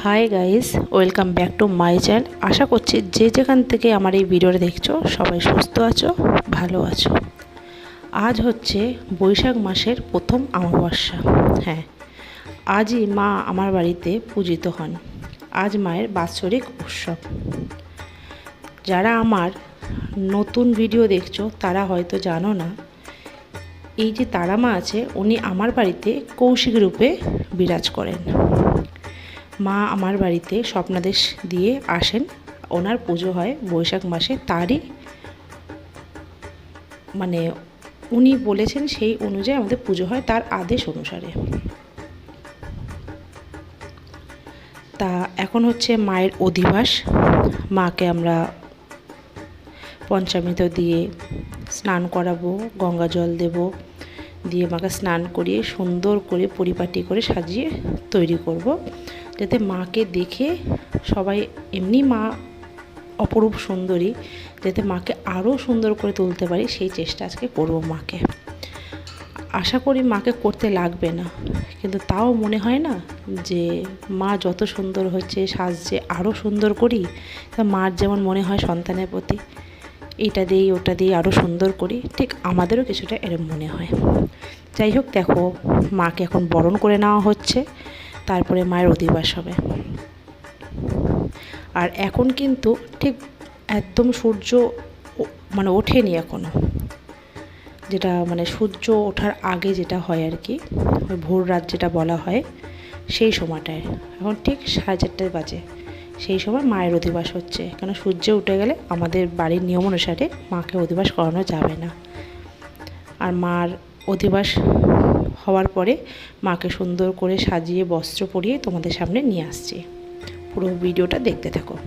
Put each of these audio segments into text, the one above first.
High guys, welcome back to my channel. আশা করছি যে যেখান থেকে আমার এই ভিডিওটা দেখছো সবাই সুস্থ আছো, ভালো আছো। আজ হচ্ছে বৈশাখ মাসের প্রথম অমাবস্যা। হ্যাঁ, আজই মা আমার বাড়িতে পূজিত হন। আজ মায়ের বাৎসরিক উৎসব। যারা আমার নতুন ভিডিও দেখছো তারা হয়তো জানো না, এই যে তারা মা আছে উনি আমার বাড়িতে কৌশিক রূপে বিরাজ করেন। মা আমার বাড়িতে স্বপ্নাদেশ দিয়ে আসেন, ওনার পুজো হয় বৈশাখ মাসে। তারই উনি বলেছেন সেই অনুযায়ী আমাদের পুজো হয়, তার আদেশ অনুসারে। তা এখন হচ্ছে মায়ের অধিবাস। মাকে আমরা পঞ্চামৃত দিয়ে স্নান করাবো, গঙ্গা জল দেব, দিয়ে মাকে স্নান করিয়ে সুন্দর করে পরিপাটি করে সাজিয়ে তৈরি করব, যাতে মাকে দেখে সবাই, এমনি মা অপরূপ সুন্দরী, যাতে মাকে আরও সুন্দর করে তুলতে পারি সেই চেষ্টা আজকে করব মাকে। আশা করি মাকে করতে লাগবে না, কিন্তু তাও মনে হয় না যে মা যত সুন্দর হচ্ছে সাজছে আরও সুন্দর করি। তা মার যেমন মনে হয় সন্তানের প্রতি, এইটা দিই ওটা দিই আরও সুন্দর করি, ঠিক আমাদেরও কিছুটা এরকম মনে হয়। যাই হোক, দেখো মাকে এখন বরণ করে নেওয়া হচ্ছে, তারপরে মায়ের অধিবাস হবে। আর এখন কিন্তু ঠিক একদম সূর্য ওঠেনি এখনও, যেটা সূর্য ওঠার আগে যেটা হয় আর কি, ওই ভোর রাত যেটা বলা হয়, সেই সময়টায় এখন ঠিক 4:30 বাজে। সেই সময় মায়ের অধিবাস হচ্ছে, কেন সূর্য উঠে গেলে আমাদের বাড়ির নিয়ম অনুসারে মাকে অধিবাস করানো যাবে না। আর মার অধিবাস হওয়ার পরে মাকে সুন্দর করে সাজিয়ে বস্ত্র পরিয়ে তোমাদের সামনে নিয়ে আসছি। পুরো ভিডিওটা দেখতে থাকো।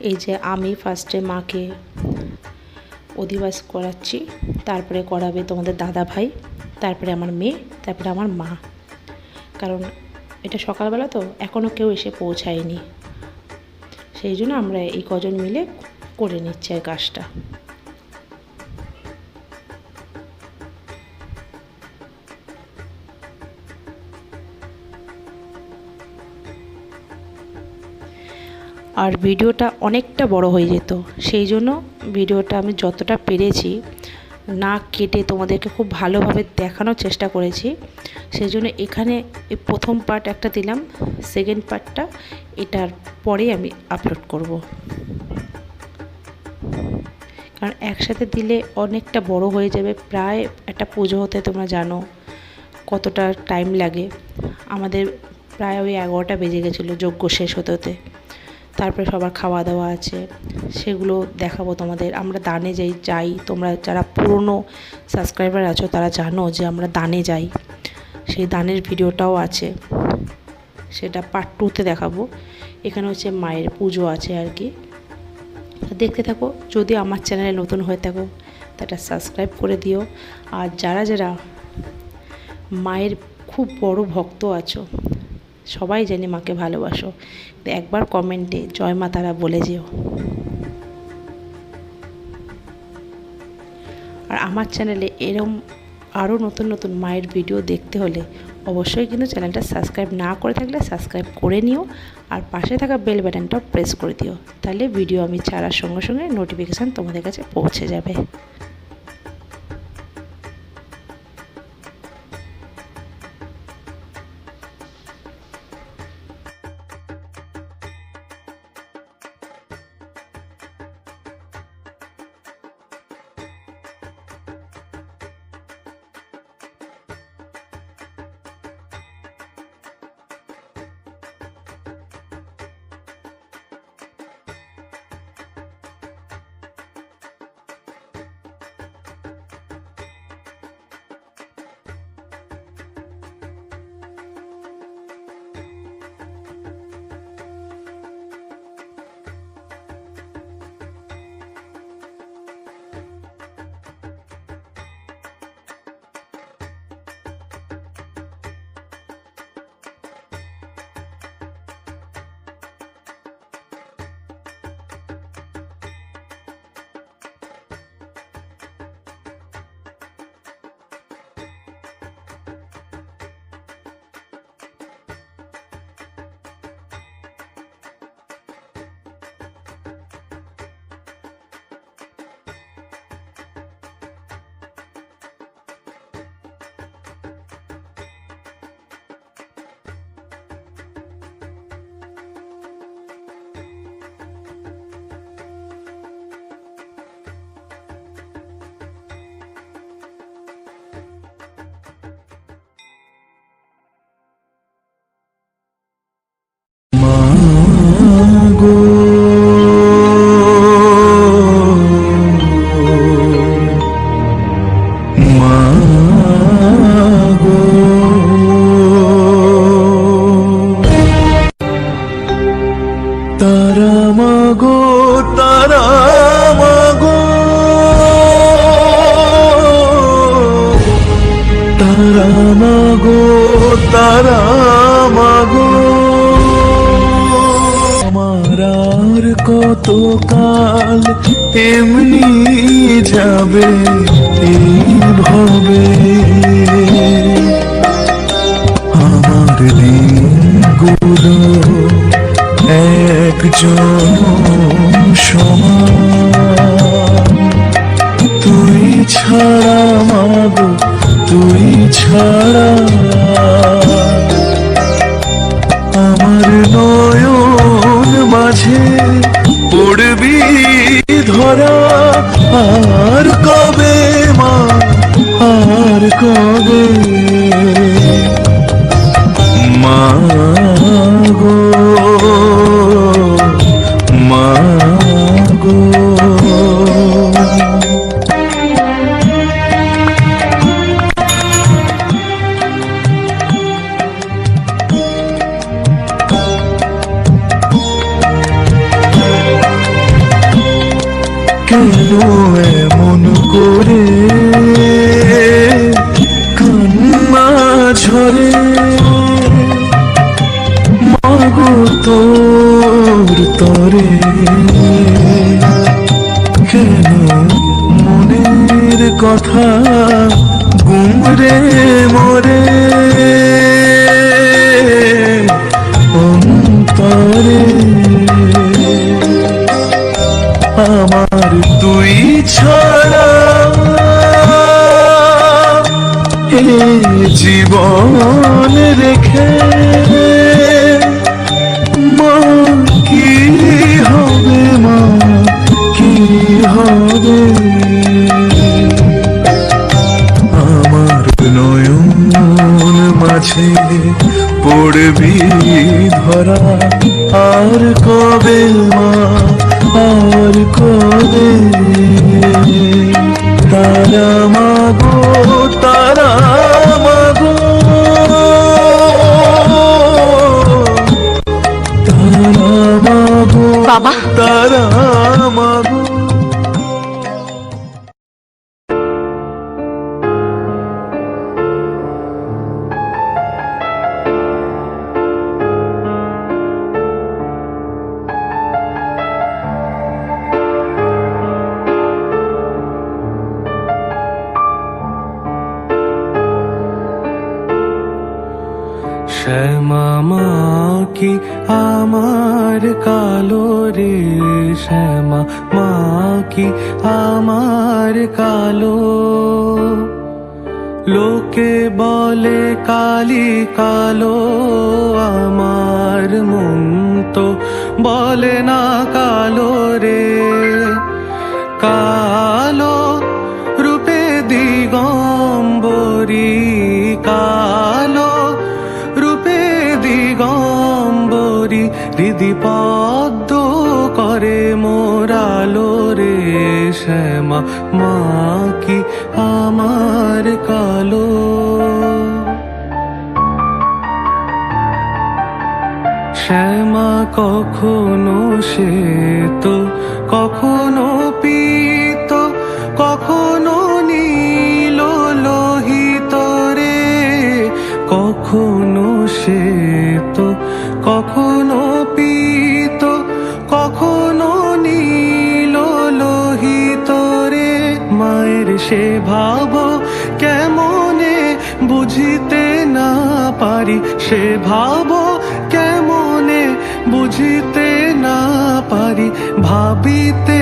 এই যে আমি ফার্স্টে মাকে অধিবাস করাচ্ছি, তারপরে করাবে তোমাদের দাদা ভাই, তারপরে আমার মেয়ে, তারপরে আমার মা। কারণ এটা সকালবেলা তো এখনও কেউ এসে পৌঁছায়নি, সেই জন্য আমরা এই কজন মিলে করে নিচ্ছি আর কাজটা। আর ভিডিওটা অনেকটা বড় হয়ে যেত, সেই জন্য ভিডিওটা আমি যতটা পেরেছি না কেটে তোমাদেরকে খুব ভালোভাবে দেখানোর চেষ্টা করেছি। সেই জন্য এখানে প্রথম পার্ট একটা দিলাম, সেকেন্ড পার্টটা এটার পরেই আমি আপলোড করব, কারণ একসাথে দিলে অনেকটা বড় হয়ে যাবে। প্রায় একটা পুজো হতে তোমরা জানো কতটা টাইম লাগে। আমাদের প্রায় ওই 11টা বেজে গেছিলো যজ্ঞ শেষ হতে হতে। তারপরে সবার খাওয়া দাওয়া আছে, সেগুলো দেখাবো তোমাদের। আমরা দানে যাই, তোমরা যারা পুরনো সাবস্ক্রাইবার আছো তারা জানো যে আমরা দানে যাই, সেই দানের ভিডিওটাও আছে, সেটা পার্ট 2তে দেখাবো। এখানে হচ্ছে মায়ের পুজো আছে আর কি, দেখতে থাকো। যদি আমার চ্যানেলে নতুন হয়ে থাকো তাটা সাবস্ক্রাইব করে দিও। আর যারা যারা মায়ের খুব বড় ভক্ত আছো, সবাই জানি মাকে ভালোবাসো, একবার কমেন্টে জয় মা তারা বলে যেও। আর আমার চ্যানেলে এরম আরও নতুন নতুন মায়ের ভিডিও দেখতে হলে অবশ্যই কিন্তু চ্যানেলটা সাবস্ক্রাইব না করে থাকলে সাবস্ক্রাইব করে নিও, আর পাশে থাকা বেল বাটনটাও প্রেস করে দিও, তাহলে ভিডিও আমি ছাড়ার সঙ্গে সঙ্গে নোটিফিকেশান তোমাদের কাছে পৌঁছে যাবে। মা গো। তারা মাগো তারা মাগো, তারা মাগো তারা মাগো। আমার আর কত কাল এমনি যাবে এইভাবে, আমার দিনগুলো একজন সমান। তুই ছাড়া মাগো তুই ছাড়া, আমার নয়ন মাঝে পড়বি ধরা। আর কবে মা আর কবে, মা গো মা গো। কেন এমন করে কান্না ঝরে, মাগো তোর তরে। কেন মনের কথা গুমরে মরে অন্তরে। আমার তুই ছাড়া এ জীবন রেখে মা কি হবে, মা কি হবে। আমার নয়ন মাঝে পড়বি ধরা। আর কবে মা আর কবে, তারা মাগো তারা মাগো, তারা মাগো বাবা তারা মাগো। শ্যামা মা কি আমার কালো রে, শ্যামা মা কি আমার কালো। লোকে বলে কালি কালো, আমার মন তো বলে না কালো রে। কালো রূপে দিগম্বরী, কালো রূপে দিগম্বরী, হৃদি পদ্ম করে মোরালো রে। শ্যামা মা কি আমার কালো। শ্যামা কখনো শ্বেত কখনো পীত, কখনো নীল লোহিত রে। কখনো শ্বেত কখনো পীত, কখনো নীল লোহিত রে। মায়ের সে ভাব কেমনে বুঝিতে না পারি, সে ভাব কেমনে বুঝিতে না পারি। ভাবিতে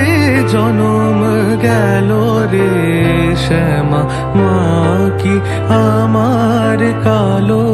জনম গেল রে, শ্যামা মা কি আমার কালো।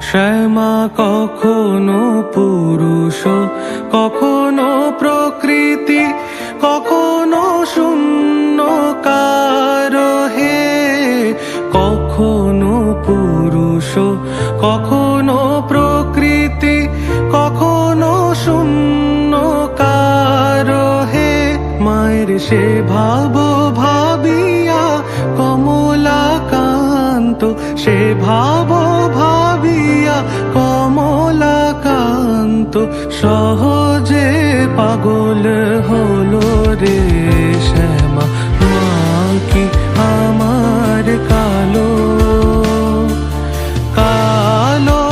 শ্যামা কখনো পুরুষ পুরুষ কখনো প্রকৃতি কখনো শূন্যকার হে কখনো পুরুষ কখনো প্রকৃতি কখনো শূন্যকার হে মায়ের সে ভাব ভাবিয়া কমলাকান্ত সে ভাব ভাবিয়া কমলাকান্ত সহজে পাগল হলো রে শ্যামা মা কি আমার কালো কালো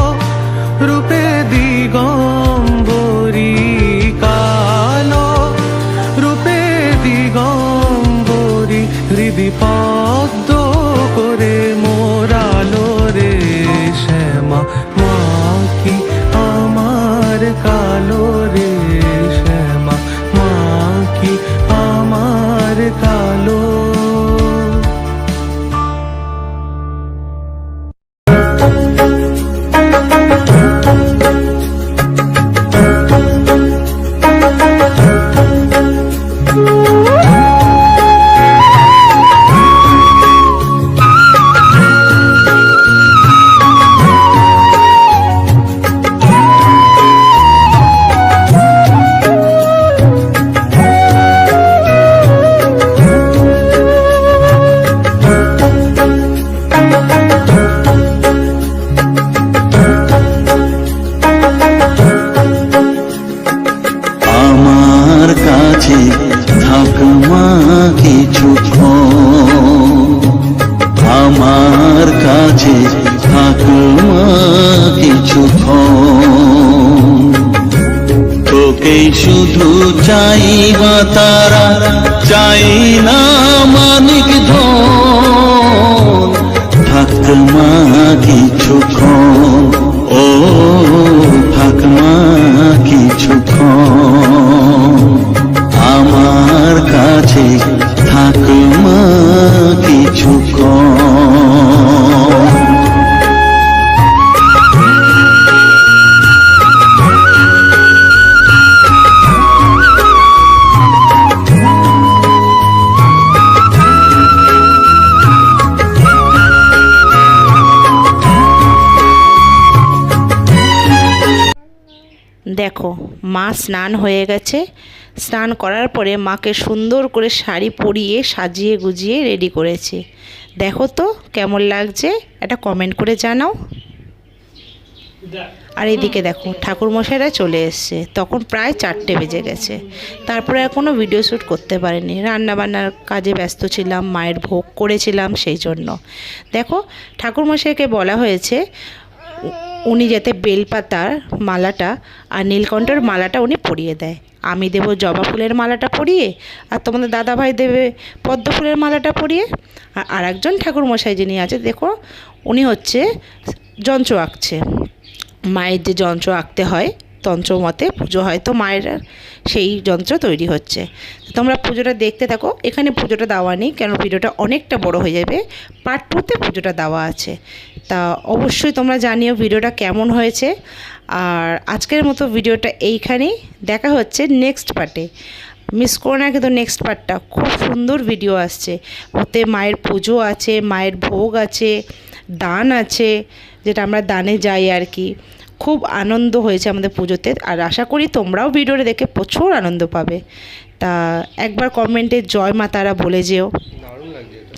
রূপে দিগম্বরী কালো রূপে দিগম্বরী হৃদি পদ্ম করে মোরালো রে শ্যামা মা কি আমার কালো রে শ্যামা মা কি আমার কালো। আমার কাছে থাক মা কিছুক্ষণ আমার কাছে থাক মা কিছুক্ষণ তোকেই শুধু চাইবা তারা চাই না মানিক ধন থাক মা কিছুক্ষণ ও থাক মা কিছুক্ষণ আমার কাছে থাক মা কিছুক্ষণ। দেখো মা স্নান হয়ে গেছে। স্নান করার পরে মাকে সুন্দর করে শাড়ি পরিয়ে সাজিয়ে গুজিয়ে রেডি করেছে। দেখো তো কেমন লাগছে, একটা কমেন্ট করে জানাও। আর এদিকে দেখো ঠাকুরমশাইরা চলে এসছে, তখন প্রায় 4টে বেজে গেছে। তারপরে আর কোনো ভিডিও শ্যুট করতে পারিনি, রান্নাবান্নার কাজে ব্যস্ত ছিলাম, মায়ের ভোগ করেছিলাম সেই জন্য। দেখো ঠাকুরমশাইকে বলা হয়েছে উনি যাতে বেলপাতার মালাটা আর নীলকণ্ঠের মালাটা উনি পরিয়ে দেয়। আমি দেব জবা ফুলের মালাটা পরিয়ে, আর তোমাদের দাদাভাই দেবে পদ্ম ফুলের মালাটা পরিয়ে। আর আরেকজন ঠাকুরমশাই যিনি আছে দেখো উনি হচ্ছে যন্ত্র আঁকছে। মায়ের যে যন্ত্র আঁকতে হয় তন্ত্র মতে পুজো হয়, তো মায়ের সেই যন্ত্র তৈরি হচ্ছে। তোমরা পুজোটা দেখতে থাকো। এখানে পুজোটা দেওয়া নেই, কেন ভিডিওটা অনেকটা বড় হয়ে যাবে। পার্ট 2তে পুজোটা দেওয়া আছে। তা অবশ্যই তোমরা জানিও ভিডিওটা কেমন হয়েছে। আর আজকের মতো ভিডিওটা এইখানেই, দেখা হচ্ছে নেক্সট পার্টে। মিস করো না কিন্তু নেক্সট পার্টটা খুব সুন্দর ভিডিও আসছে। ওতে মায়ের পুজো আছে, মায়ের ভোগ আছে, দান আছে, যেটা আমরা দানে যাই আর কি। খুব আনন্দ হয়েছে আমাদের পুজোতে, আর আশা করি তোমরাও ভিডিওটা দেখে প্রচুর আনন্দ পাবে। তা একবার কমেন্টে জয় মা তারা বলে যেও। দারুণ লাগছে এটা।